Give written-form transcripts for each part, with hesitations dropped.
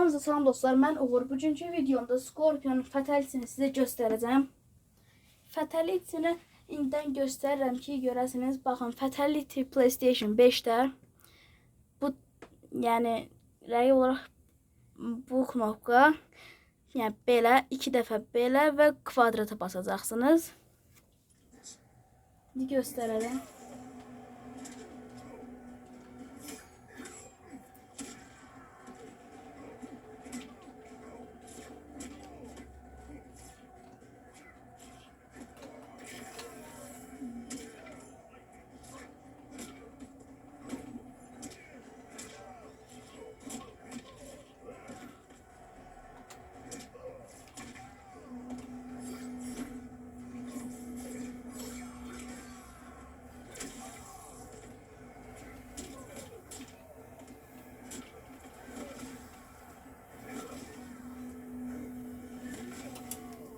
Hamınıza salam dostlar, mən Uğur. Bugünkü videomda Scorpion'un fatalitesini sizə göstərəcəm. Fatalitesini indidən göstərirəm ki, görəsiniz. Baxın, Fatality PlayStation 5'də bu, yəni rəy olaraq bu knopka, yəni belə 2 dəfə belə və kvadrata basacaqsınız. İndi göstərərəm.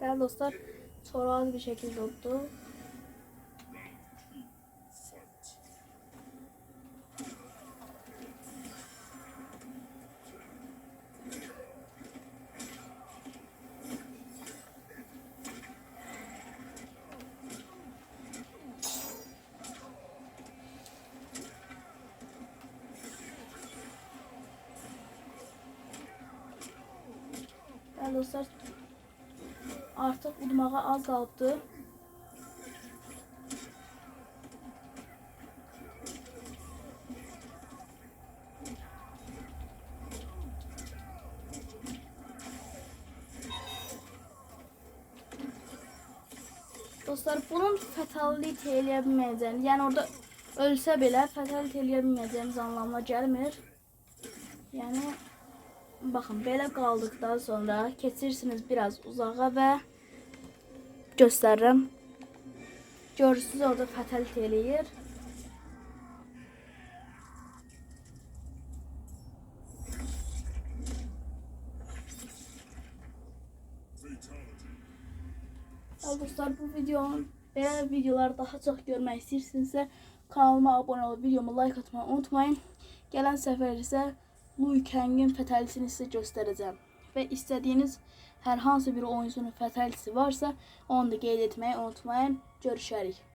Değerli dostlar, sonra az bir şekilde oldu. Değerli dostlar, artık udmağa az qaldı. Dostlar, bunun fatality eləyə bilməyəcəyini, yəni orada ölsə belə fatality eləyə bilməyəcəyimiz anlamına gəlmir. Yəni baxın, belə qaldıqdan sonra keçirsiniz biraz uzağa və göstərirəm. Görürsünüz, orada fatality eləyir. Dostlar, bu videonun belə videolar daha çox görmək istəyirsinizsə kanalıma abunə olub videomu like atmayı unutmayın. Gələn səfər isə Liu Kang'in fatalitesini sizə göstərəcəm və istədiyiniz hər hansı bir oyuncunun fatalitesi varsa onu da qeyd etməyi unutmayın. Görüşərik.